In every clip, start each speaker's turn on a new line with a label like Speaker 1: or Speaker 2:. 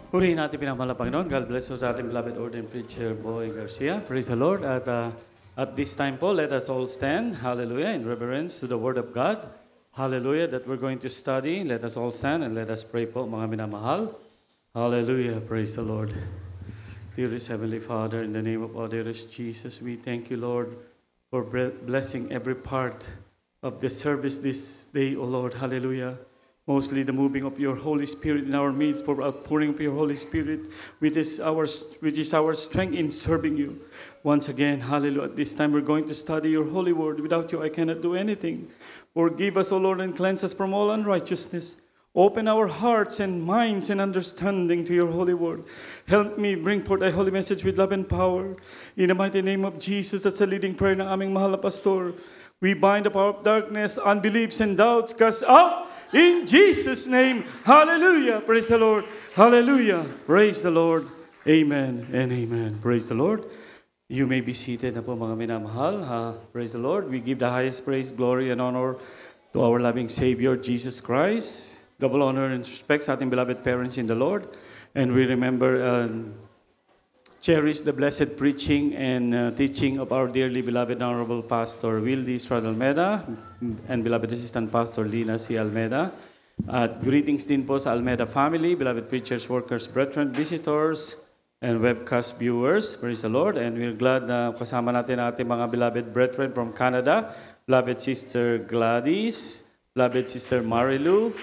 Speaker 1: Purihin natin pinamahal na Panginoon. God bless us sa ating beloved ordained preacher, Boy Garcia. Praise the Lord. At this time po, let us all stand, hallelujah, in reverence to the Word of God. Hallelujah, that we're going to study. Let us all stand and let us pray po, mga minamahal. Hallelujah, praise the Lord. Dearest Heavenly Father, in the name of our dearest Jesus, we thank you, Lord, for blessing every part of the service this day, O Lord. Hallelujah. Mostly the moving of your Holy Spirit in our midst, for outpouring of your Holy Spirit, which is our strength in serving you. Once again, hallelujah, at this time we're going to study your holy word. Without you, I cannot do anything. Forgive us, O Lord, and cleanse us from all unrighteousness. Open our hearts and minds and understanding to your holy word. Help me bring forth thy holy message with love and power. In the mighty name of Jesus, that's the leading prayer ng aming mahal na pastor. We bind the power of darkness, unbeliefs, and doubts, cast out in Jesus' name. Hallelujah. Praise the Lord. Hallelujah. Praise the Lord. Amen and amen. Praise the Lord. You may be seated na po mga minamahal. Praise the Lord. We give the highest praise, glory, and honor to our loving Savior, Jesus Christ. Double honor and respect sa ating beloved parents in the Lord. And we remember cherish the blessed preaching and teaching of our dearly beloved Honorable Pastor Wildy Estrada Almeida and beloved Assistant Pastor Lina C. Almeida. Greetings din po sa Almeida family, beloved preachers, workers, brethren, visitors, and webcast viewers. Praise the Lord. And we're glad na kasama natin ang ating mga beloved brethren from Canada, beloved Sister Gladys, beloved Sister Marilu,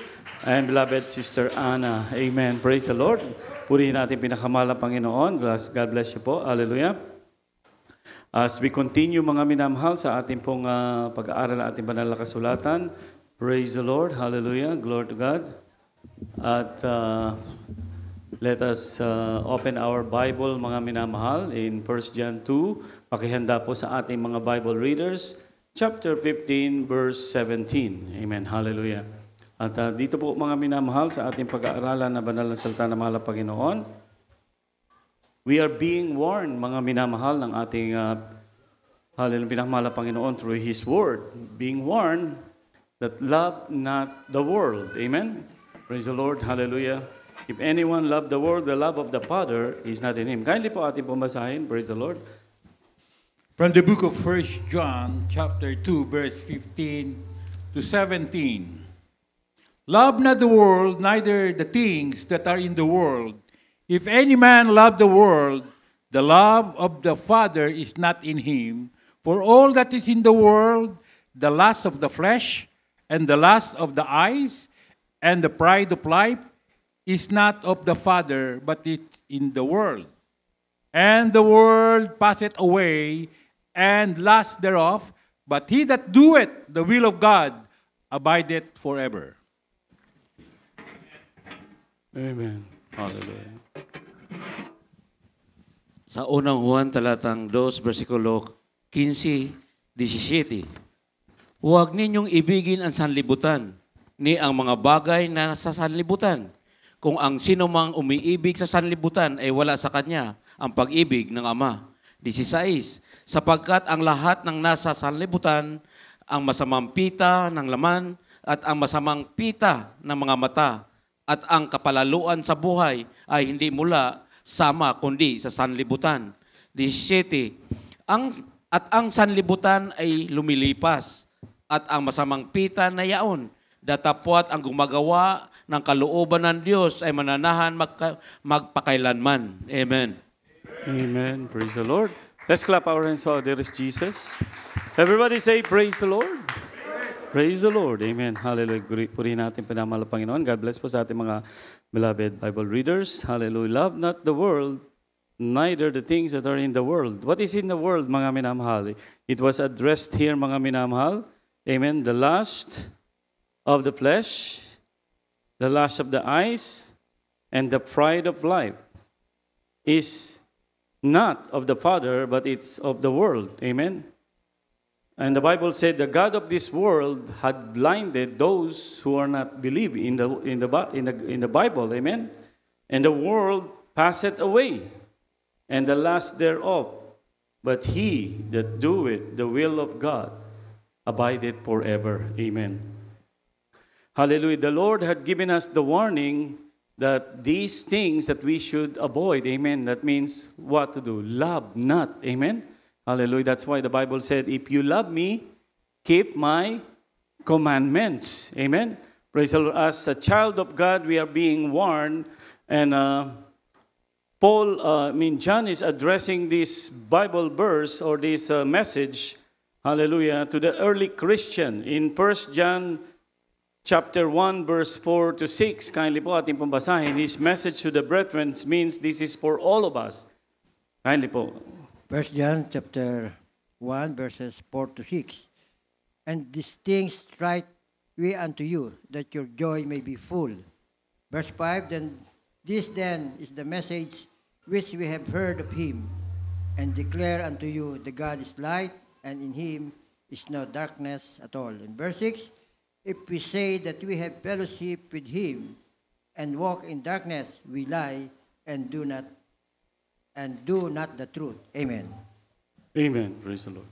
Speaker 1: and beloved Sister Anna. Amen. Praise the Lord. Purihin natin pinakamahal na Panginoon. God bless you po. Hallelujah. As we continue mga minamahal sa ating pong pag-aaral ng ating banal na kasulatan, praise the Lord. Hallelujah. Glory to God. At let us open our Bible mga minamahal in 1 John 2. Pakihanda po sa ating mga Bible readers. Chapter 15, verse 17. Amen. Hallelujah. At dito po mga minamahal sa ating pag-aaralan na banal na salita ng mahal na Panginoon, we are being warned mga minamahal ng ating hallelujah, pinamahal na Panginoon through His Word, being warned that love not the world. Amen? Praise the Lord. Hallelujah. If anyone love the world, the love of the Father is not in him. Kindly po ating pumasahin. Praise the Lord.
Speaker 2: From the book of 1 John, chapter 2, verse 15 to 17. Love not the world, neither the things that are in the world. If any man love the world, the love of the Father is not in him. For all that is in the world, the lust of the flesh, and the lust of the eyes, and the pride of life, is not of the Father, but it's in the world. And the world passeth away, and lust thereof, but he that doeth the will of God abideth forever.
Speaker 1: Amen. Hallelujah.
Speaker 3: Sa unang Juan talatang 2, versikulo 15, 17. Huwag ninyong ibigin ang sanlibutan, ni ang mga bagay na nasa sanlibutan. Kung ang sino mang umiibig sa sanlibutan ay wala sa kanya ang pag-ibig ng Ama. 16. Sapagkat ang lahat ng nasa sanlibutan, ang masamang pita ng laman at ang masamang pita ng mga mata, at ang kapalaluan sa buhay ay hindi mula sama kundi sa sanlibutan. 17. Ang sanlibutan ay lumilipas at ang masamang pita na yaon. Datapwat ang gumagawa ng kalooban ng Diyos ay mananahan magpakailanman. Amen.
Speaker 1: Amen. Praise the Lord. Let's clap our hands for dearest Jesus. Everybody say, praise the Lord. Praise the Lord. Amen. Hallelujah. Purihin natin pinamahal na Panginoon. God bless po sa ating mga beloved Bible readers. Hallelujah. Love not the world, neither the things that are in the world. What is in the world, mga minamahal? It was addressed here, mga minamahal. Amen. The lust of the flesh, the lust of the eyes, and the pride of life is not of the Father, but it's of the world. Amen. And the Bible said the God of this world had blinded those who are not believing in the Bible. Amen. And the world passeth away, and the lust thereof. But he that doeth the will of God abideth forever. Amen. Hallelujah. The Lord had given us the warning that these things that we should avoid. Amen. That means what to do? Love not. Amen. Hallelujah. That's why the Bible said, if you love me, keep my commandments. Amen. Praise the Lord. As a child of God, we are being warned. And John is addressing this Bible verse or this message, hallelujah, to the early Christian. In 1 John chapter 1, verse 4 to 6, kindly po ating pambasahin. His message to the brethren means this is for all of us. Kindly po.
Speaker 4: 1 John chapter 1, verses 4 to 6. And these things write we unto you, that your joy may be full. Verse 5, This is the message which we have heard of him, and declare unto you that God is light, and in him is no darkness at all. In verse 6, if we say that we have fellowship with him, and walk in darkness, we lie and do not the truth. Amen.
Speaker 1: Amen. Praise the Lord.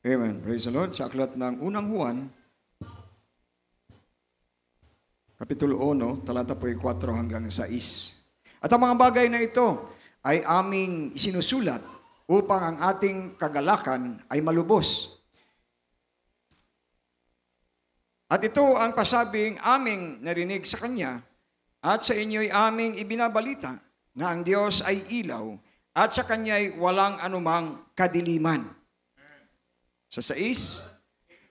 Speaker 5: Amen. Praise the Lord. Sa aklat ng unang Juan, Kapitulo 1, talata po 4 hanggang 6. At ang mga bagay na ito ay aming isinusulat upang ang ating kagalakan ay malubos. At ito ang pasabing aming narinig sa Kanya at sa inyo'y aming ibinabalita na ang Diyos ay ilaw at sa Kanya'y walang anumang kadiliman. Sa 6,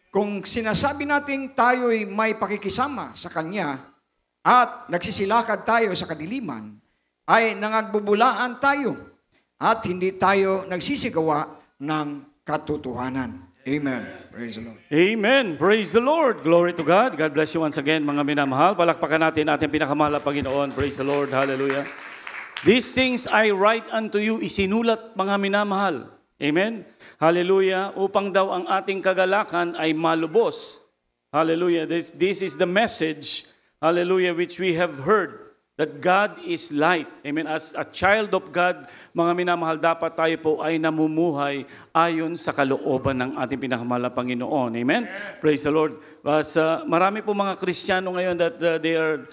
Speaker 5: kung sinasabi nating tayo'y may pakikisama sa Kanya at nagsisilakad tayo sa kadiliman, ay nangagbubulaan tayo at hindi tayo nagsisigawa ng katotohanan. Amen. Praise the Lord.
Speaker 1: Amen. Praise the Lord. Glory to God. God bless you once again, mga minamahal. Palakpakan natin ating pinakamahal na Panginoon. Praise the Lord. Hallelujah. These things I write unto you, isinulat, mga minamahal. Amen. Hallelujah. Upang daw ang ating kagalakan ay malubos. Hallelujah. This is the message, hallelujah, which we have heard, that God is light. Amen. As a child of God, mga minamahal, dapat tayo po ay namumuhay ayon sa kalooban ng ating pinakamahal na Panginoon. Amen. Praise the Lord. Marami po mga Kristiyano ngayon that they are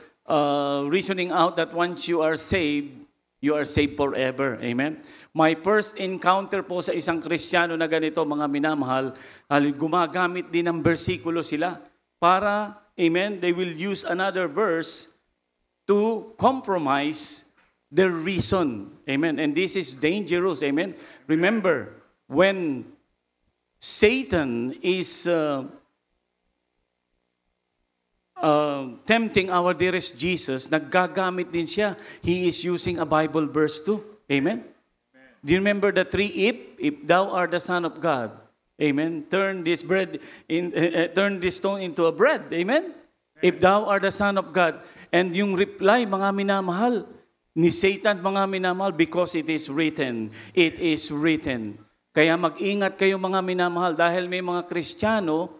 Speaker 1: reasoning out that once you are saved forever. Amen. My first encounter po sa isang Kristiyano na ganito, mga minamahal, gumagamit din ng bersikulo sila para, amen, they will use another verse to compromise their reason. Amen. And this is dangerous. Amen. Remember, when Satan is tempting our dearest Jesus, naggagamit din siya. He is using a Bible verse too. Amen. Do you remember the three if thou art the Son of God? Amen. Turn this stone into a bread. Amen. If thou art the Son of God. And yung reply, mga minamahal, ni Satan, mga minamahal, because it is written. It is written. Kaya mag-ingat kayo, mga minamahal, dahil may mga Kristiyano,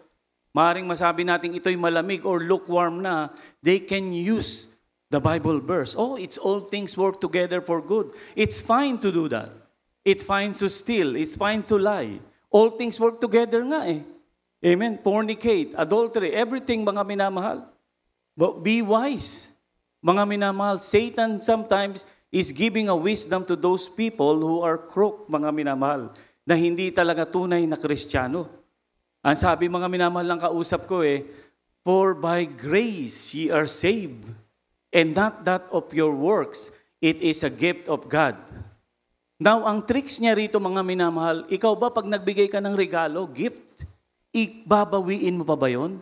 Speaker 1: maaaring masabi natin ito'y malamig or lukewarm na, they can use the Bible verse. Oh, it's all things work together for good. It's fine to do that. It's fine to steal. It's fine to lie. All things work together nga eh. Amen. Fornicate, adultery, everything, mga minamahal. But be wise. Mga minamahal, Satan sometimes is giving a wisdom to those people who are crook, mga minamahal, na hindi talaga tunay na Kristiyano. Ang sabi, mga minamahal, lang kausap ko for by grace ye are saved, and not that of your works. It is a gift of God. Now, ang tricks niya rito, mga minamahal, ikaw ba pag nagbigay ka ng regalo, gift, ibabawiin mo pa ba yun?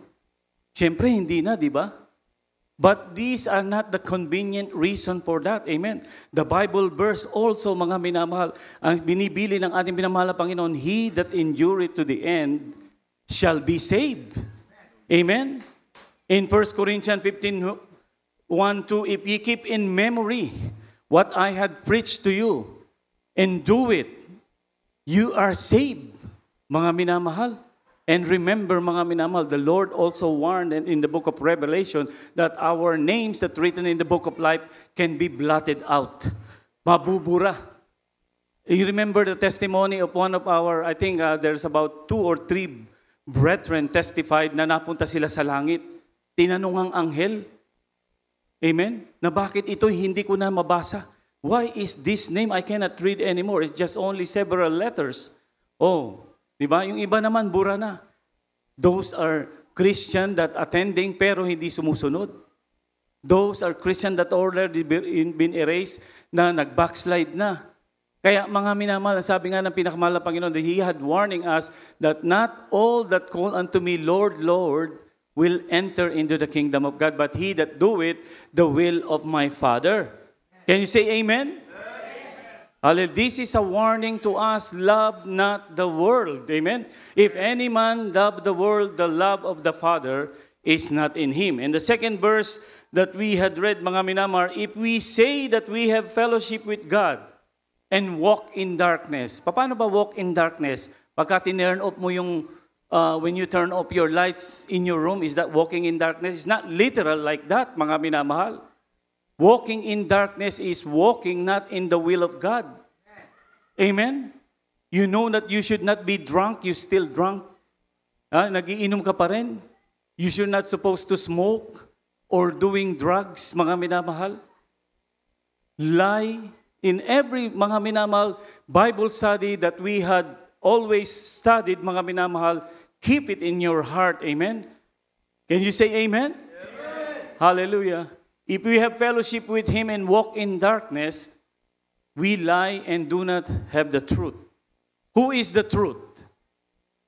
Speaker 1: Siyempre, hindi na, di ba? But these are not the convenient reason for that. Amen. The Bible verse also, mga minamahal, ang binibili ng ating pinamahal na Panginoon, he that endureth to the end shall be saved. Amen. In 1 Corinthians 15:1-2, if ye keep in memory what I had preached to you, and do it, you are saved, mga minamahal. And remember, mga minamahal, the Lord also warned in the book of Revelation that our names that written in the book of life can be blotted out. Mabubura. You remember the testimony of one of our, I think there's about 2 or 3 brethren testified na napunta sila sa langit. Tinanong ang anghel, Amen? Na bakit ito hindi ko na mabasa? Why is this name I cannot read anymore? It's just only several letters. Oh, di ba? Yung iba naman, bura na. Those are Christian that attending pero hindi sumusunod. Those are Christian that already been erased na nag-backslide na. Kaya mga minamahal, sabi nga ng pinakamahal na Panginoon, that He had warning us that not all that call unto me, Lord, Lord, will enter into the kingdom of God, but he that doeth the will of my Father. Can you say amen? Hallelujah. This is a warning to us, love not the world. Amen? If any man love the world, the love of the Father is not in him. And the second verse that we had read, mga minamar, if we say that we have fellowship with God and walk in darkness. Paano ba walk in darkness? Pagka tinurn off mo yung, when you turn off your lights in your room, is that walking in darkness? It's not literal like that, mga minamahal. Walking in darkness is walking not in the will of God. Amen? You know that you should not be drunk, you still drunk. Nagiinom ka pa rin. You should not supposed to smoke or doing drugs, mga minamahal. Lie. In every, mga minamahal, Bible study that we had always studied, mga minamahal, keep it in your heart. Amen? Can you say amen? Amen. Hallelujah. If we have fellowship with Him and walk in darkness, we lie and do not have the truth. Who is the truth?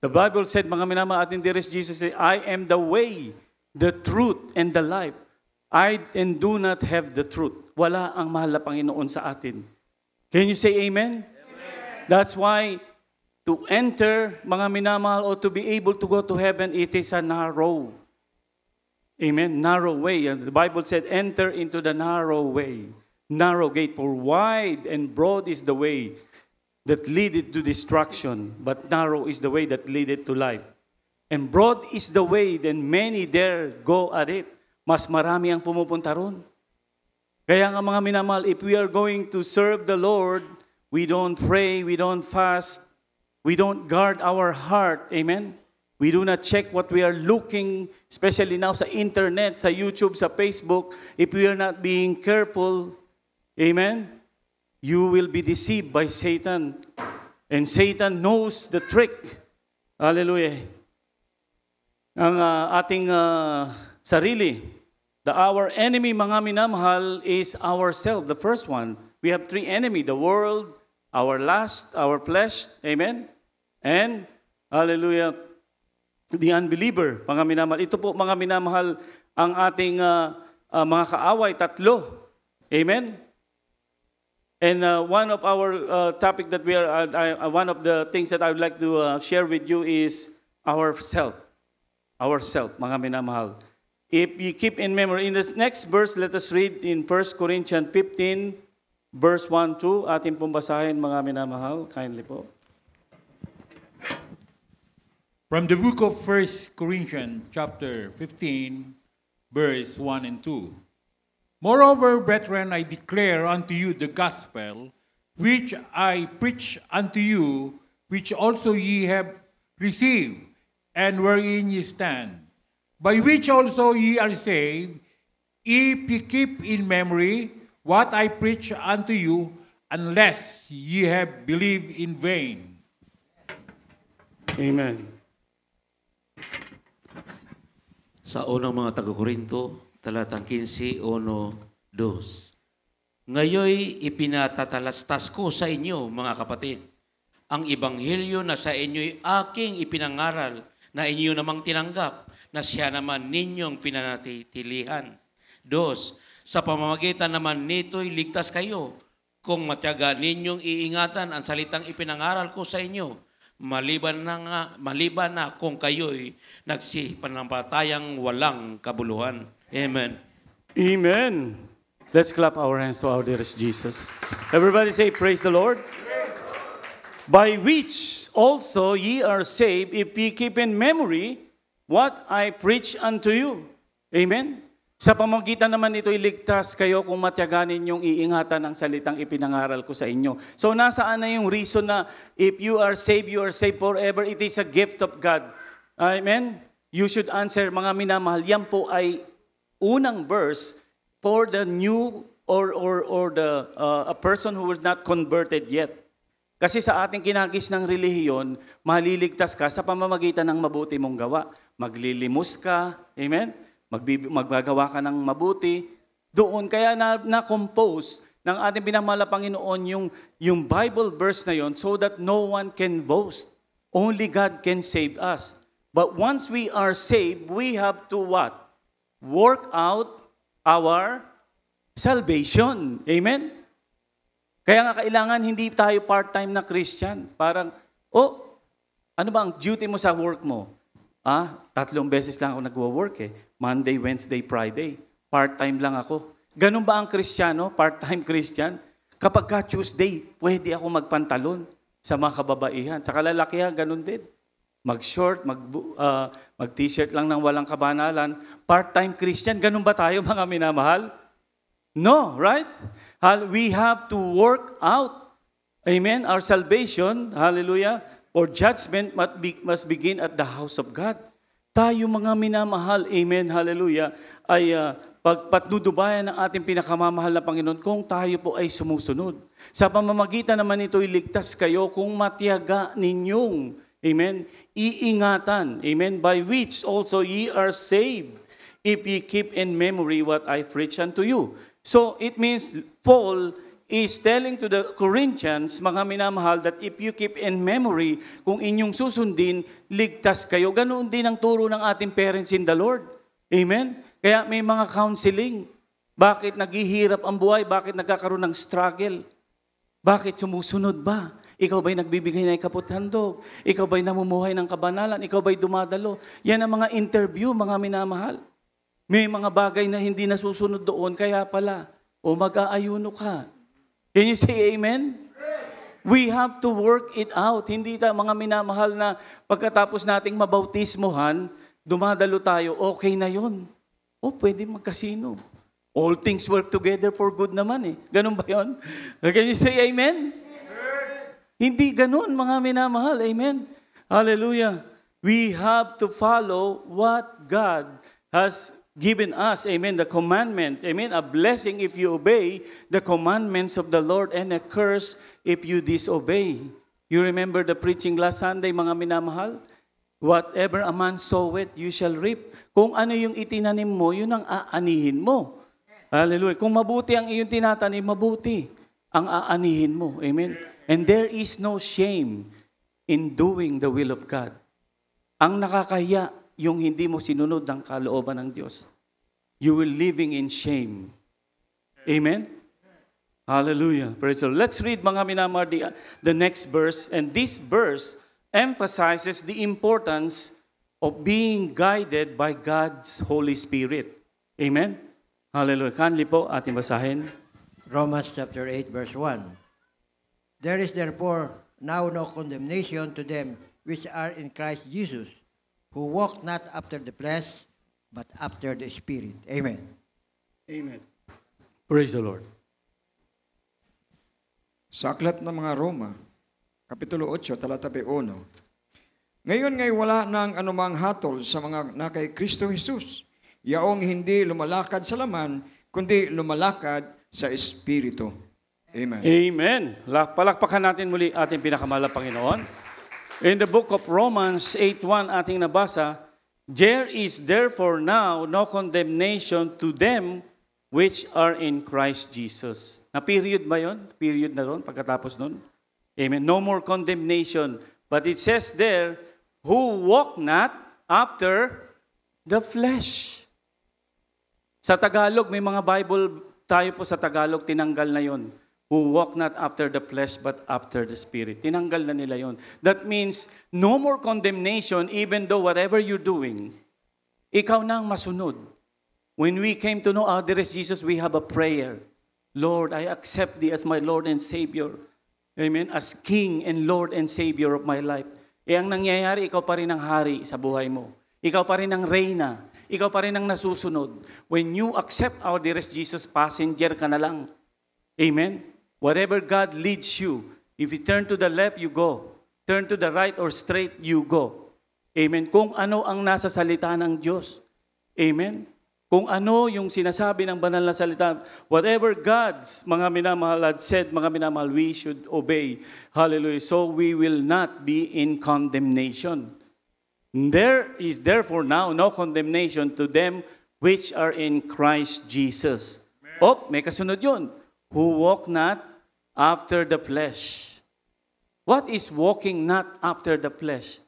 Speaker 1: The Bible said, mga minamahal, atin dearest Jesus said, I am the way, the truth, and the life. I and do not have the truth. Wala ang mahal na Panginoon sa atin. Can you say amen? Amen. That's why to enter, mga minamahal, or to be able to go to heaven, it is a narrow. Amen? Narrow way. The Bible said, enter into the narrow way. Narrow gate. For wide and broad is the way that leadeth to destruction, but narrow is the way that leadeth to life. And broad is the way, then many there go at it. Mas marami ang pumupunta ron. Kaya nga mga minamahal, if we are going to serve the Lord, we don't pray, we don't fast, we don't guard our heart. Amen? We do not check what we are looking, especially now sa internet, sa YouTube, sa Facebook. If we are not being careful, amen, you will be deceived by Satan. And Satan knows the trick. Hallelujah. Ang ating sarili. Our enemy, mga minamahal, is ourselves. The first one. We have three enemies. The world, our lust, our flesh. Amen? And, hallelujah, the unbeliever, mga minamahal. Ito po, mga minamahal, ang ating mga kaaway, tatlo. Amen? And one of our topic that we are, one of the things that I would like to share with you is ourself. Ourself, mga minamahal. If you keep in memory, in this next verse, let us read in 1 Corinthians 15, verse 1-2. Ating pong basahin, mga minamahal. Kindly po.
Speaker 2: From the book of 1 Corinthians, chapter 15, verse 1 and 2. Moreover, brethren, I declare unto you the gospel, which I preach unto you, which also ye have received, and wherein ye stand, by which also ye are saved, if ye keep in memory what I preach unto you, unless ye have believed in vain.
Speaker 1: Amen.
Speaker 3: Sa unang mga taga-Korinto, talatang 15, 1, 2. Ngayoy ipinatatalastas ko sa inyo, mga kapatid, ang ebanghelyo na sa inyo'y aking ipinangaral, na inyo namang tinanggap, na siya naman ninyong pinanatitilihan. 2, sa pamamagitan naman nito'y ligtas kayo, kung matyaga ninyong iingatan ang salitang ipinangaral ko sa inyo, maliban na kung kayo'y nagsipanampalatayang walang kabuluhan. Amen.
Speaker 1: Amen. Let's clap our hands to our dearest Jesus. Everybody say, praise the Lord. By which also ye are saved, if ye keep in memory what I preach unto you. Amen? Sa pamamagitan naman ito, iligtas kayo kung matyagan ninyong iingatan ang salitang ipinangaral ko sa inyo. So nasaan na yung reason na if you are saved forever. It is a gift of God. Amen? You should answer, mga minamahal, yan po ay unang verse for the new or the a person who was not converted yet. Kasi sa ating kinagis ng relihiyon, maliligtas ka sa pamamagitan ng mabuti mong gawa. Maglilimos ka, amen? Maggagawa ka ng mabuti. Doon, kaya na-compose ng ating pinamahal na Panginoon yung Bible verse na yon so that no one can boast. Only God can save us. But once we are saved, we have to what? Work out our salvation. Amen? Kaya nga kailangan hindi tayo part-time na Christian. Parang, ano ba ang duty mo sa work mo? 3 beses lang ako nagwo-work eh. Monday, Wednesday, Friday. Part-time lang ako. Ganun ba ang Kristiyano? Part-time Christian? Kapag ka Tuesday, pwede ako magpantalon sa mga kababaihan. Sa kalalakihan, ganun din. Mag-short, mag-t-shirt lang ng walang kabanalan. Part-time Christian, ganun ba tayo mga minamahal? No, right? We have to work out, amen, our salvation, hallelujah, or judgment must begin at the house of God. Tayo mga minamahal, amen, hallelujah, ay pagpatnudubayan ng ating pinakamamahal na Panginoon kung tayo po ay sumusunod. Sa pamamagitan naman ito, iligtas kayo kung matiyaga ninyong, amen, iingatan, amen, by which also ye are saved, if ye keep in memory what I preach unto you. So, it means Paul is telling to the Corinthians, mga minamahal, that if you keep in memory, kung inyong susundin, ligtas kayo. Ganoon din ang turo ng ating parents in the Lord. Amen? Kaya may mga counseling. Bakit naghihirap ang buhay? Bakit nagkakaroon ng struggle? Bakit sumusunod ba? Ikaw ba'y nagbibigay ng kaputhandog? Ikaw ba'y namumuhay ng kabanalan? Ikaw ba'y dumadalo? Yan ang mga interview, mga minamahal. May mga bagay na hindi nasusunod doon, kaya pala, mag-aayuno ka. Can you say amen? We have to work it out. Hindi mga minamahal na pagkatapos nating mabautismohan, dumadalo tayo, okay na yon. Pwede magkasino. All things work together for good naman eh. Ganun ba yon? Can you say amen? Hindi ganun, mga minamahal. Amen? Hallelujah. We have to follow what God has given us, amen, the commandment, amen, a blessing if you obey the commandments of the Lord and a curse if you disobey. You remember the preaching last Sunday, mga minamahal? Whatever a man soweth, you shall reap. Kung ano yung itinanim mo, yun ang aanihin mo. Hallelujah. Kung mabuti ang iyong tinatanim, mabuti ang aanihin mo. Amen? And there is no shame in doing the will of God. Ang nakakahiya, yung hindi mo sinunod ang kalooban ng Diyos. You will living in shame. Amen? Hallelujah. Praise the Lord. Let's read, mga minamahal, the next verse. And this verse emphasizes the importance of being guided by God's Holy Spirit. Amen? Hallelujah. Kindly po, ating basahin.
Speaker 4: Romans chapter 8, verse 1. There is therefore now no condemnation to them which are in Christ Jesus, who walk not after the flesh, but after the Spirit. Amen.
Speaker 1: Amen. Praise the Lord.
Speaker 5: Sa aklat ng mga Roma, Kapitulo 8, talata 1. Ngayon ngay wala nang anumang hatol sa mga na kay Kristo Jesus, yaong hindi lumalakad sa laman, kundi lumalakad sa Espiritu. Amen.
Speaker 1: Amen. Palakpakan natin muli ating pinakamahal na Panginoon. In the book of Romans 8:1 ating nabasa, there is therefore now no condemnation to them which are in Christ Jesus. Na period ba yun? Period na ron pagkatapos nun? Amen. No more condemnation. But it says there, who walk not after the flesh. Sa Tagalog, may mga Bible tayo po sa Tagalog, tinanggal na yon. Who walk not after the flesh but after the Spirit. Tinanggal na nila yon. That means, no more condemnation even though whatever you're doing, ikaw na ang masunod. When we came to know our dearest Jesus, we have a prayer. Lord, I accept Thee as my Lord and Savior. Amen? As King and Lord and Savior of my life. Ang nangyayari, ikaw pa rin ang hari sa buhay mo. Ikaw pa rin ang reyna. Ikaw pa rin ang nasusunod. When you accept our dearest Jesus, passenger ka na lang. Amen? Whatever God leads you, if you turn to the left, you go. Turn to the right or straight, you go. Amen? Kung ano ang nasa salita ng Diyos. Amen? Kung ano yung sinasabi ng banal na salita, whatever God's, mga minamahal, had said, mga minamahal, we should obey. Hallelujah. So we will not be in condemnation. There is therefore now no condemnation to them which are in Christ Jesus. May kasunod yun. Who walk not after the flesh. What is walking not after the flesh?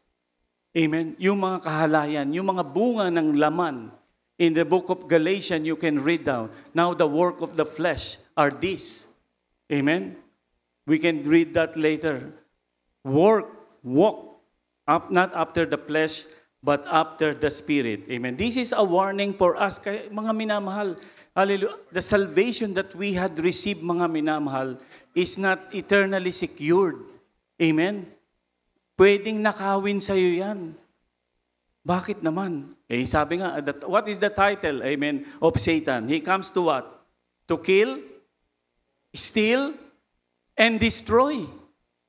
Speaker 1: Amen. Yung mga kahalayan, yung mga bunga ng laman. In the book of Galatians, you can read down. Now the work of the flesh are this. Amen. We can read that later. Walk up not after the flesh, but after the Spirit. Amen. This is a warning for us, kaya, mga minamahal. Hallelujah. The salvation that we had received, mga minamahal, is not eternally secured. Amen. Pwedeng nakawin sa'yo yan. Bakit naman? Sabi nga, what is the title, amen, of Satan? He comes to what? To kill, steal, and destroy.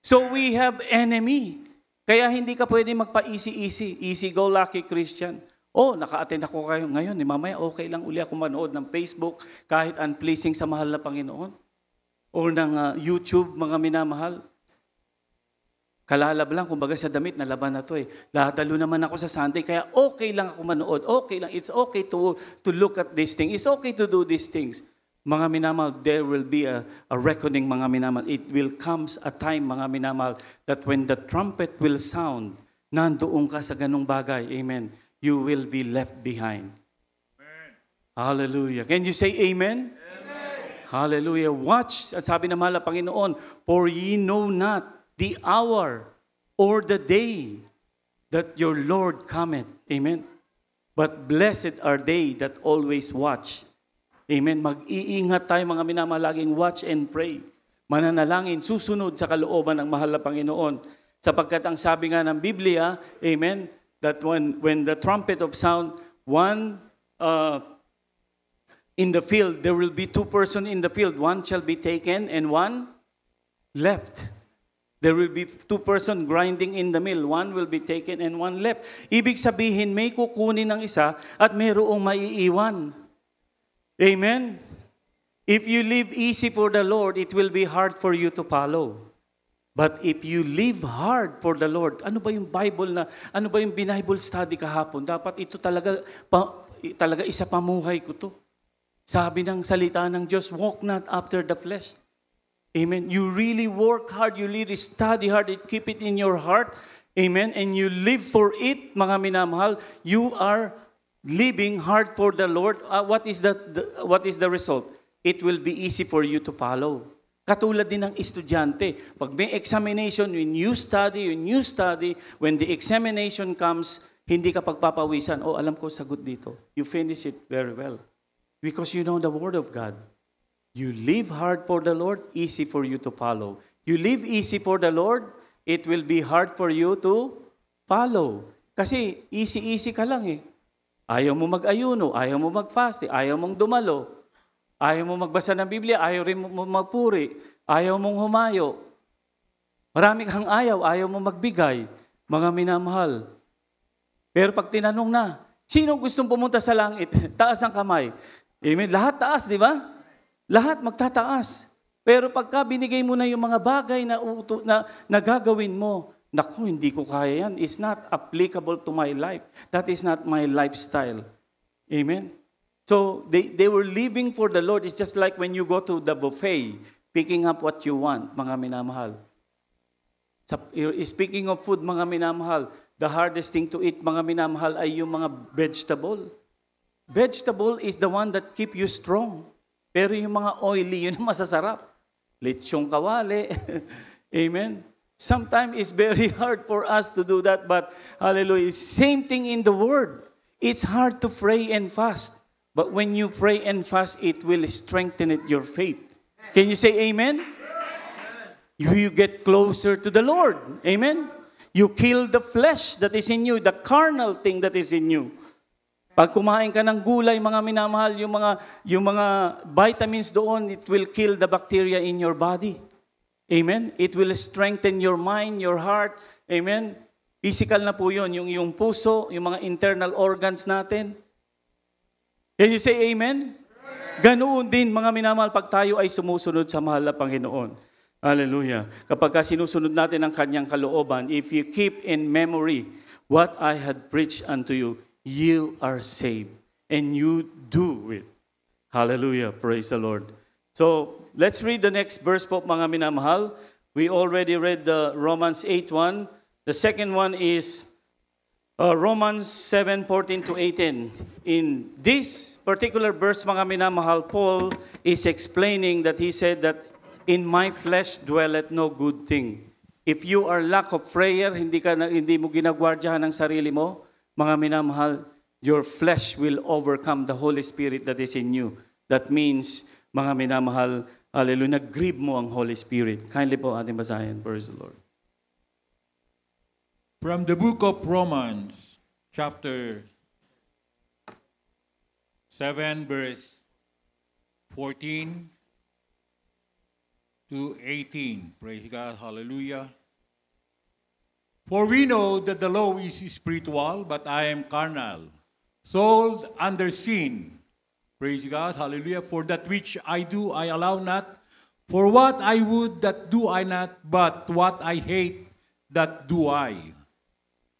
Speaker 1: So we have enemy. Kaya hindi ka pwede magpa-easy-easy, easy-go-lucky Christian. Naka-attend ako kayo ngayon. Mamaya okay lang uli ako manood ng Facebook kahit unpleasing sa mahal na Panginoon. Or ng YouTube, mga minamahal. Kalalab lang, kumbaga sa damit, na laban na to eh. Ladalo naman ako sa Sunday, kaya okay lang ako manood. Okay lang, it's okay to look at these things. It's okay to do these things. Mga minamahal, there will be a reckoning, mga minamahal. It will comes a time, mga minamahal, that when the trumpet will sound, nandoon ka sa ganung bagay, amen, you will be left behind. Amen. Hallelujah. Can you say amen? Amen. Hallelujah. Watch, at sabi ng mahal na Panginoon, for ye know not the hour or the day that your Lord cometh. Amen. But blessed are they that always watch. Amen. Mag-iingat tayo, mga minamahal, laging watch and pray. Mananalangin, susunod sa kalooban ng mahal na Panginoon. Sapagkat ang sabi nga ng Biblia, amen, that when the trumpet of sound, one in the field, there will be 2 persons in the field. One shall be taken and one left. There will be 2 persons grinding in the mill. One will be taken and one left. Ibig sabihin, may kukunin ng isa at mayroong maiiwan. Amen? If you live easy for the Lord, it will be hard for you to follow. But if you live hard for the Lord, ano ba yung Bible study kahapon? Dapat ito talaga isa pamuhay ko to. Sabi ng salita ng Diyos, walk not after the flesh. Amen. You really work hard, you really study hard, keep it in your heart. Amen. And you live for it, mga minamahal. You are living hard for the Lord. What is the result? It will be easy for you to follow. Katulad din ng estudyante. Pag may examination, when you study, when the examination comes, hindi ka pagpapawisan. Alam ko, sagot dito. You finish it very well. Because you know the Word of God. You live hard for the Lord, easy for you to follow. You live easy for the Lord, it will be hard for you to follow. Kasi easy-easy ka lang eh. Ayaw mo mag-ayuno, ayaw mo mag-fast, ayaw mong dumalo, ayaw mo magbasa ng Biblia, ayaw rin mo magpuri, ayaw mong humayo. Marami kang ayaw mo magbigay, mga minamahal. Pero pag tinanong na, sino gustong pumunta sa langit? Taas ang kamay. Amen. Lahat taas, di ba? Lahat magtataas. Pero pagka binigay mo na yung mga bagay na gagawin mo, naku, hindi ko kaya yan. It's not applicable to my life. That is not my lifestyle. Amen? So, they were living for the Lord. It's just like when you go to the buffet, picking up what you want, mga minamahal. Speaking of food, mga minamahal, the hardest thing to eat, mga minamahal, ay yung mga vegetable. Vegetable is the one that keep you strong. Pero yung mga oily, yun ang masasarap. Lechong kawali. Amen? Sometimes it's very hard for us to do that, but hallelujah. Same thing in the Word. It's hard to pray and fast. But when you pray and fast, it will strengthen your faith. Can you say amen? You get closer to the Lord. Amen? You kill the flesh that is in you, the carnal thing that is in you. Pag kumain ka ng gulay, mga minamahal, yung mga vitamins doon, it will kill the bacteria in your body. Amen? It will strengthen your mind, your heart. Amen? Physical na po yun, yung puso, yung mga internal organs natin. Can you say amen? Ganoon din, mga minamahal, pag tayo ay sumusunod sa mahal na Panginoon. Hallelujah. Kapag sinusunod natin ang kanyang kalooban, if you keep in memory what I had preached unto you, you are saved. And you do it. Hallelujah. Praise the Lord. So, let's read the next verse po, mga minamahal. We already read the Romans 8:1. The second one is Romans 7:14 to 18. In this particular verse, mga minamahal, Paul is explaining that he said that in my flesh dwelleth no good thing. If you are lack of prayer, hindi mo ginagwardyahan ang sarili mo, mga minamahal, your flesh will overcome the Holy Spirit that is in you. That means, mga minamahal, hallelujah, nag-grieve mo ang Holy Spirit. Kindly po ating basahin. Praise the Lord.
Speaker 2: From the book of Romans, chapter 7, verse 14 to 18. Praise God, hallelujah. For we know that the law is spiritual, but I am carnal, sold under sin. Praise God, hallelujah. For that which I do, I allow not. For what I would, that do I not, but what I hate, that do I.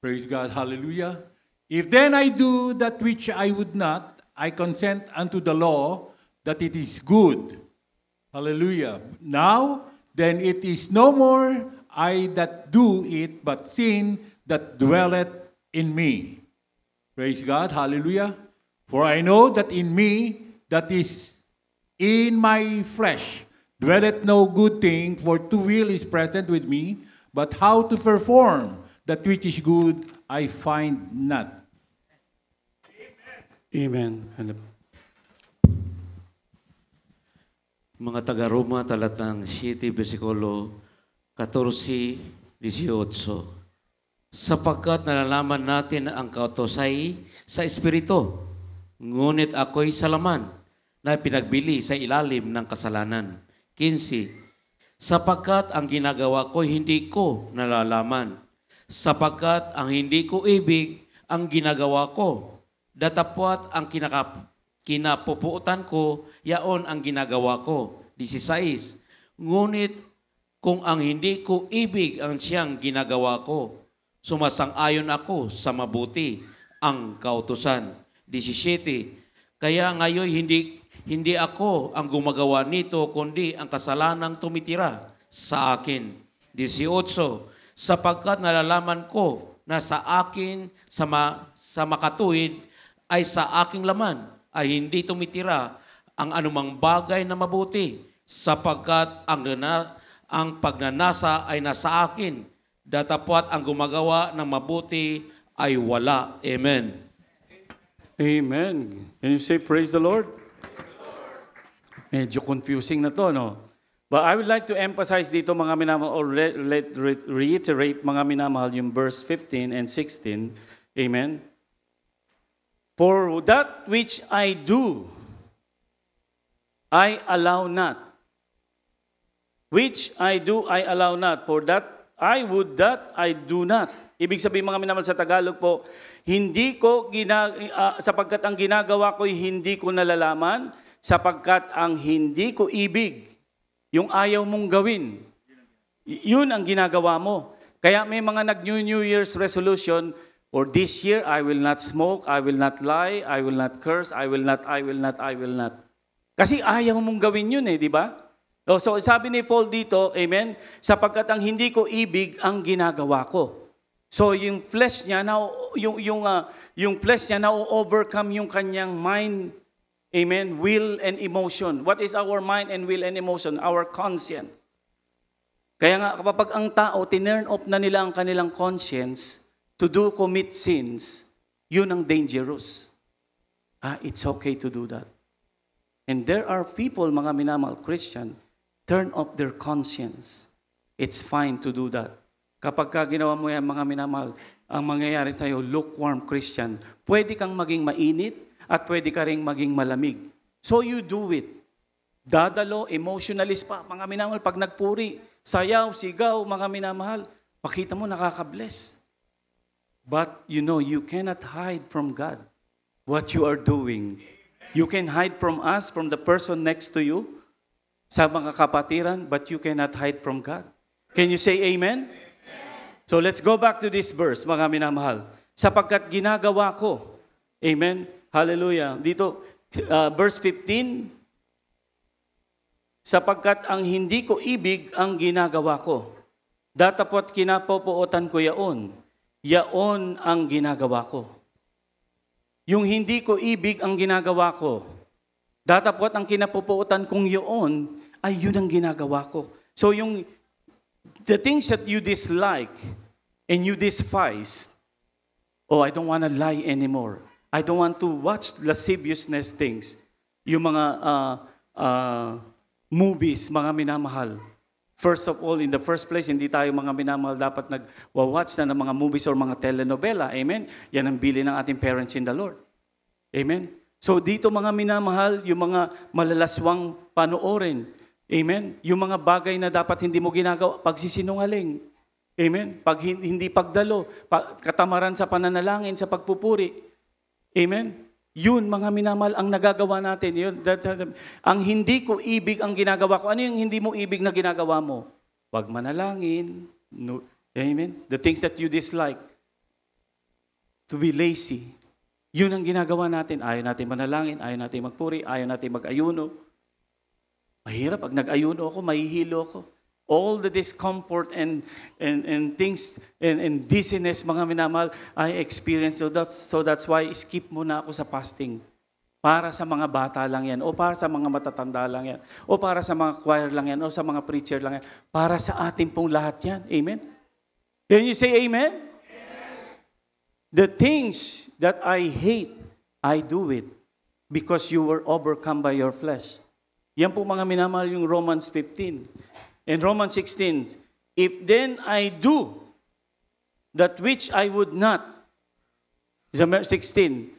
Speaker 2: Praise God, hallelujah. If then I do that which I would not, I consent unto the law that it is good. Hallelujah. Now, then it is no more I that do it, but sin that dwelleth in me. Praise God, hallelujah. For I know that in me, that is in my flesh, dwelleth no good thing, for to will is present with me, but how to perform that which is good, I find not.
Speaker 1: Amen.
Speaker 3: Mga taga-Roma, talatang 7, versikulo 14, 18. Sapagkat nalalaman natin ang kautos ay sa Espiritu, ngunit ako'y sa laman na pinagbili sa ilalim ng kasalanan. 15. Sapagkat ang ginagawa ko'y hindi ko nalalaman, sapagkat ang hindi ko ibig ang ginagawa ko, datapwat ang kinapupuutan ko, yaon ang ginagawa ko. 16. Ngunit kung ang hindi ko ibig ang siyang ginagawa ko, sumasang-ayon ako sa mabuti ang kautusan. 17. Kaya ngayon hindi ako ang gumagawa nito, kundi ang kasalanang tumitira sa akin. 18. Sapagkat nalalaman ko na sa akin, sa makatuwid, ay sa aking laman, ay hindi tumitira ang anumang bagay na mabuti, sapagkat ang pagnanasa ay nasa akin, datapwat ang gumagawa ng mabuti ay wala. Amen.
Speaker 1: Amen. Can you say praise the Lord? Medyo confusing na to, no? But I would like to emphasize dito, mga minamahal, or reiterate, mga minamahal, yung verse 15 and 16. Amen. For that which I do, I allow not. Which I do, I allow not. For that I would, that I do not. Ibig sabihin, mga minamahal, sa Tagalog po, sapagkat ang ginagawa ko'y hindi ko nalalaman, sapagkat ang hindi ko ibig, yung ayaw mong gawin, yun ang ginagawa mo. Kaya may mga New Year's resolution, for this year, I will not smoke, I will not lie, I will not curse, I will not. Kasi ayaw mong gawin yun di ba? So sabi ni Paul dito, amen, sapagkat ang hindi ko ibig ang ginagawa ko. So yung flesh niya, yung flesh niya na-overcome yung kanyang mind, amen, will and emotion. What is our mind and will and emotion? Our conscience. Kaya nga, kapag ang tao, tinurn off na nila ang kanilang conscience to commit sins, yun ang dangerous. It's okay to do that. And there are people, mga minamahal Christian, turn off their conscience. It's fine to do that. Kapag ginawa mo yan, mga minamahal, ang mangyayari sa'yo, lukewarm Christian, pwede kang maging mainit, at pwede ka rin maging malamig. So you do it. Dadalo, emotionalist pa. Mga minamahal, pag nagpuri, sayaw, sigaw, mga minamahal, pakita mo nakaka-bless. But you know, you cannot hide from God what you are doing. You can hide from us, from the person next to you, sa mga kapatiran, but you cannot hide from God. Can you say amen? So let's go back to this verse, mga minamahal. Sapagkat ginagawa ko, amen, hallelujah. Dito, verse 15, sapagkat ang hindi ko ibig ang ginagawa ko. Datapot kinapopuotan ko yaon. Yaon ang ginagawa ko. Yung hindi ko ibig ang ginagawa ko. Datapot ang kinapupuotan kong yaon, ay yun ang ginagawa ko. So the things that you dislike and you despise, oh, I don't want to lie anymore. I don't want to watch lasciviousness things. Yung mga movies, mga minamahal. First of all, in the first place, hindi tayo mga minamahal dapat nag-watch na ng mga movies or mga telenovela. Amen? Yan ang bili ng ating parents in the Lord. Amen? So dito mga minamahal, yung mga malalaswang panoorin. Amen? Yung mga bagay na dapat hindi mo ginagawa, pagsisinungaling. Amen? Pag hindi pagdalo, katamaran sa pananalangin, sa pagpupuri. Amen? Yun, mga minamahal, ang nagagawa natin. Yun, ang hindi ko ibig ang ginagawa ko. Ano yung hindi mo ibig na ginagawa mo? Huwag manalangin. No, amen? The things that you dislike. To be lazy. Yun ang ginagawa natin. Ayaw natin manalangin, ayaw natin magpuri, ayaw natin mag-ayuno. Mahirap. Pag nag-ayuno ako, mahihilo ako. All the discomfort and things and dizziness, mga minamahal, I experience. So that's why skip muna ako sa fasting. Para sa mga bata lang yan, o para sa mga matatanda lang yan, o para sa mga choir lang yan, o sa mga preacher lang yan. Para sa atin pong lahat yan. Amen? Can you say amen? Amen. The things that I hate, I do it because you were overcome by your flesh. Yan po mga minamahal yung Romans 15. In Romans 16, if then I do that which I would not, 16,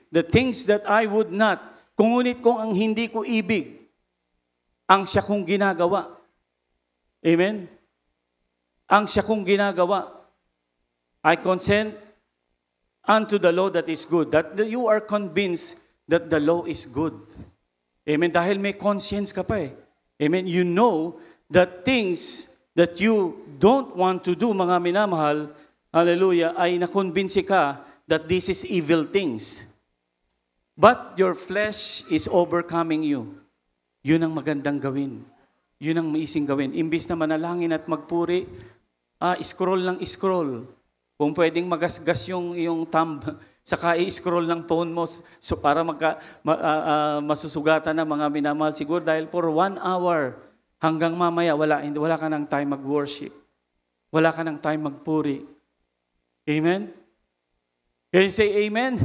Speaker 1: the things that I would not, kung ngunit kung ang hindi ko ibig, ang siya kong ginagawa. Amen? Ang siya kong ginagawa. I consent unto the law that is good, that you are convinced that the law is good. Amen? Dahil may conscience ka pa eh. Amen? You know that things that you don't want to do, mga minamahal, hallelujah, ay nakonbinsi ka that this is evil things. But your flesh is overcoming you. Yun ang magandang gawin. Yun ang maising gawin. Imbis na manalangin at magpuri, scroll lang scroll. Kung pwedeng magasgas yung thumb, saka i-scroll ng phone mo so para masusugatan na mga minamahal. Siguro dahil for 1 hour, hanggang mamaya, wala ka ng time mag-worship. Wala ka ng time magpuri. Amen? Can you say amen?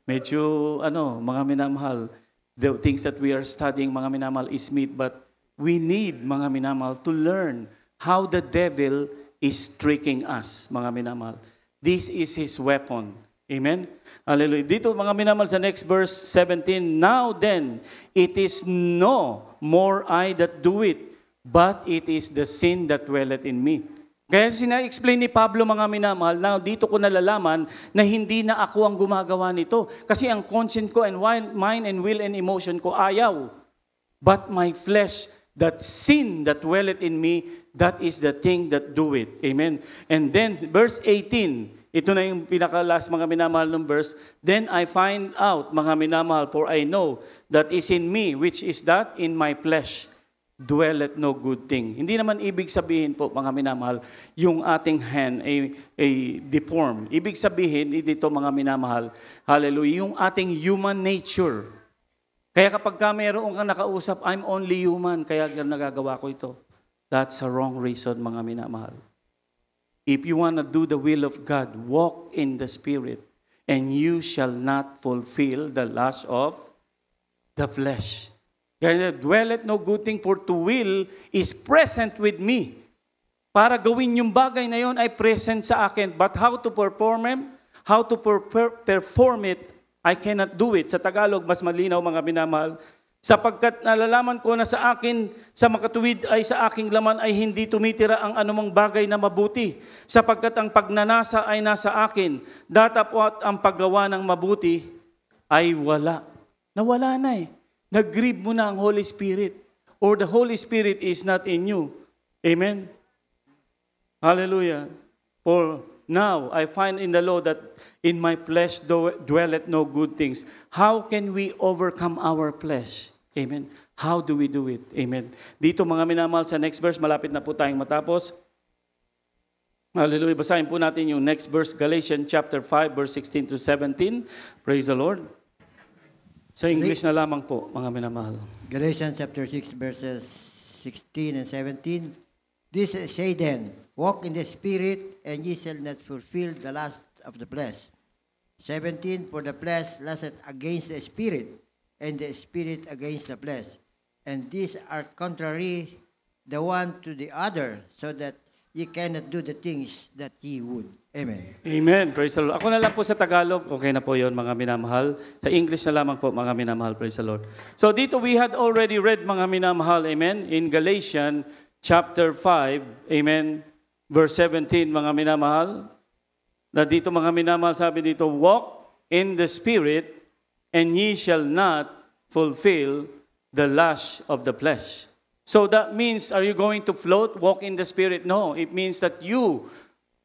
Speaker 1: Medyo, mga minamahal, the things that we are studying, mga minamahal, is meat, but we need, mga minamahal, to learn how the devil is tricking us, mga minamahal. This is his weapon. Amen? Hallelujah. Dito, mga minamahal, sa next verse 17, now then, it is no more I that do it, but it is the sin that dwelleth in me. Kaya sina-explain ni Pablo, mga minamahal, na dito ko nalalaman na hindi na ako ang gumagawa nito. Kasi ang conscience ko and mind and will and emotion ko ayaw. But my flesh, that sin that dwelleth in me, that is the thing that do it. Amen? And then, verse 18, ito na yung pinaka-last, mga minamahal ng verse. Then I find out, mga minamahal, for I know that is in me, which is that in my flesh, dwelleth no good thing. Hindi naman ibig sabihin po, mga minamahal, yung ating hand ay deform. Ibig sabihin, dito mga minamahal, hallelujah, yung ating human nature. Kaya kapag mayroon kang nakausap, I'm only human, kaya nagagawa ko ito. That's a wrong reason, mga minamahal. If you want to do the will of God, walk in the Spirit, and you shall not fulfill the lust of the flesh. Kaya dwelleth no good thing, for to will is present with me. Para gawin yung bagay na yon ay present sa akin. But how to perform it, I cannot do it. Sa Tagalog, mas malinaw, mga minamahal. Sapagkat nalalaman ko na sa akin, sa makatuwid ay sa aking laman ay hindi tumitira ang anumang bagay na mabuti. Sapagkat ang pagnanasa ay nasa akin, datapwat ang paggawa ng mabuti ay wala. Nawala na eh. Nag-grieve mo na ang Holy Spirit. Or the Holy Spirit is not in you. Amen? Hallelujah. For now, I find in the law that in my flesh dwelleth no good things. How can we overcome our flesh? Amen. How do we do it? Amen. Dito mga minamahal sa next verse, malapit na po tayong matapos. Hallelujah. Basahin po natin yung next verse, Galatians chapter 5, verse 16 to 17. Praise the Lord. Sa English na lamang po, mga minamahal.
Speaker 4: Galatians chapter 6, verses 16 and 17. This say then, walk in the Spirit, and ye shall not fulfill the lust of the flesh. 17, for the flesh lusteth against the Spirit, and the Spirit against the flesh. And these are contrary the one to the other, so that ye cannot do the things that ye would. Amen.
Speaker 1: Amen. Praise the Lord. Ako na lang po sa Tagalog. Okay na po yon mga minamahal. Sa English na lamang po, mga minamahal. Praise the Lord. So dito we had already read, mga minamahal, amen, in Galatians chapter 5, amen, verse 17, mga minamahal, na dito mga minamahal, sabi dito, walk in the Spirit, and ye shall not fulfill the lust of the flesh. So that means, are you going to float, walk in the Spirit? No, it means that you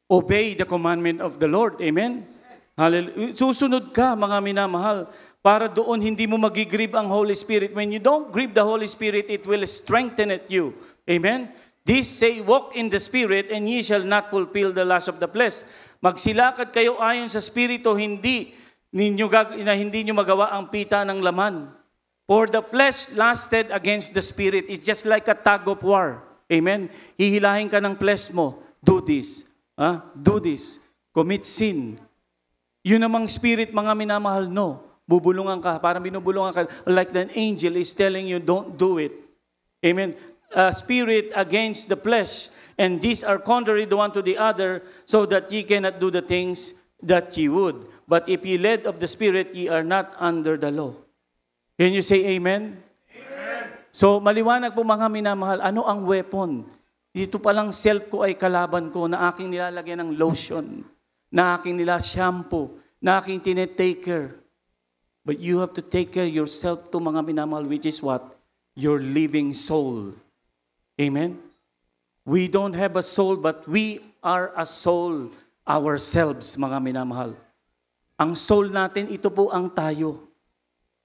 Speaker 1: obey the commandment of the Lord. Amen? Hallelujah. Susunod ka, mga minamahal, para doon hindi mo magigrieve ang Holy Spirit. When you don't grieve the Holy Spirit, it will strengthen it you. Amen? This say, walk in the Spirit, and ye shall not fulfill the lust of the flesh. Magsilakad kayo ayon sa Espiritu, hindi nyo magawa ang pita ng laman. For the flesh lusted against the Spirit. It's just like a tug of war. Amen? Hihilahin ka ng flesh mo. Do this. Do this. Commit sin. Yun namang spirit, mga minamahal, no. Bubulungan ka. Parang binubulungan ka. Like an angel is telling you, don't do it. Amen. Spirit against the flesh. And these are contrary the one to the other, so that ye cannot do the things that ye would. But if ye led of the Spirit, ye are not under the law. Can you say amen? Amen. So, maliwanag po mga minamahal, ano ang weapon? Dito palang self ko ay kalaban ko na aking nilalagyan ng lotion, na aking shampoo, na aking tinetake care. But you have to take care yourself to mga minamahal, which is what? Your living soul. Amen? We don't have a soul, but we are a soul ourselves, mga minamahal. Ang soul natin, ito po ang tayo.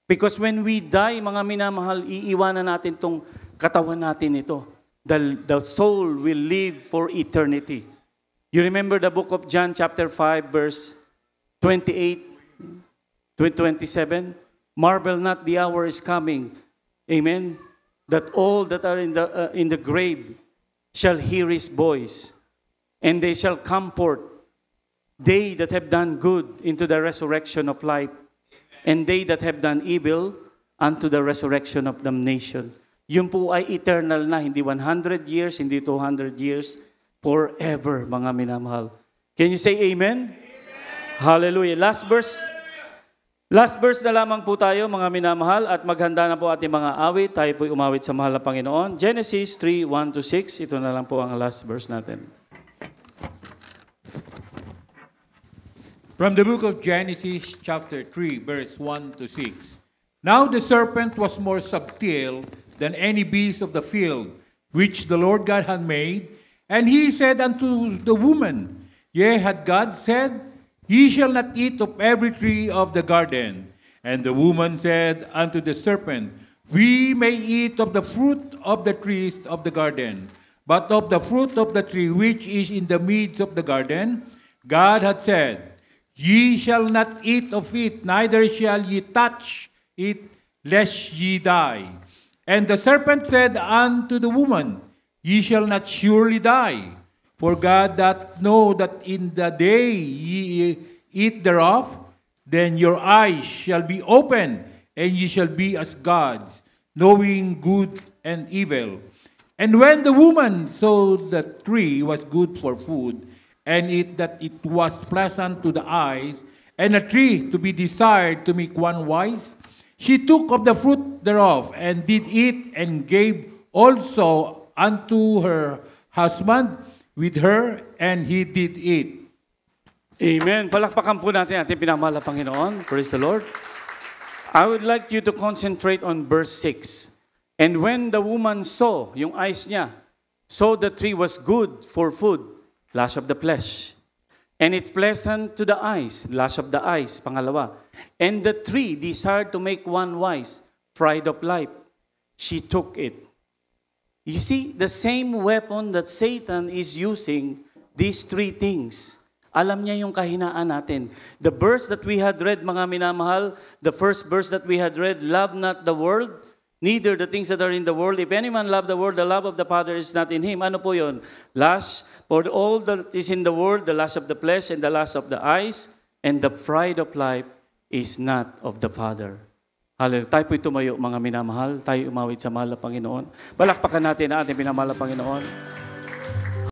Speaker 1: Because when we die, mga minamahal, iiwanan natin tong katawan natin ito. The soul will live for eternity. You remember the book of John chapter 5 verse 28 to 27? Marvel not, the hour is coming. Amen. That all that are in the grave shall hear his voice, and they shall come forth, they that have done good into the resurrection of life, and they that have done evil unto the resurrection of damnation. Yun po ay eternal na, hindi 100 years, hindi 200 years, forever, mga minamahal. Can you say amen? Amen. Hallelujah. Last verse na lamang po tayo, mga minamahal, at maghanda na po ating mga awit. Tayo po'y umawit sa mahal na Panginoon. Genesis 3, 1-6. Ito na lang po ang last verse natin.
Speaker 2: From the book of Genesis, chapter 3, verse 1-6. Now the serpent was more subtle than any beast of the field, which the Lord God had made. And he said unto the woman, Yea, had God said, Ye shall not eat of every tree of the garden. And the woman said unto the serpent, We may eat of the fruit of the trees of the garden, but of the fruit of the tree which is in the midst of the garden, God had said, Ye shall not eat of it, neither shall ye touch it, lest ye die. And the serpent said unto the woman, Ye shall not surely die, for God doth know that in the day ye eat thereof, then your eyes shall be opened, and ye shall be as gods, knowing good and evil. And when the woman saw the tree was good for food, and that it was pleasant to the eyes, and a tree to be desired to make one wise, she took of the fruit thereof, and did eat, and gave also unto her husband with her, and he did eat.
Speaker 1: Amen. Palakpakan po natin ating pinamahal na Panginoon. Praise the Lord. I would like you to concentrate on verse 6. And when the woman saw, yung eyes niya, saw the tree was good for food, lust of the flesh. And it pleasant to the eyes, lust of the eyes, pangalawa. And the tree desired to make one wise, pride of life. She took it. You see, the same weapon that Satan is using, these three things. Alam niya yung kahinaan natin. The verse that we had read, mga minamahal, the first verse that we had read, love not the world, neither the things that are in the world. If any man love the world, the love of the Father is not in him. Ano po yun? Lust, for all that is in the world, the lust of the flesh and the lust of the eyes, and the pride of life is not of the Father. Hallelujah. Tayo po'y tumayo, mga minamahal. Tayo umawit sa mahal na Panginoon. Palakpakan natin ang ating minamahal na Panginoon.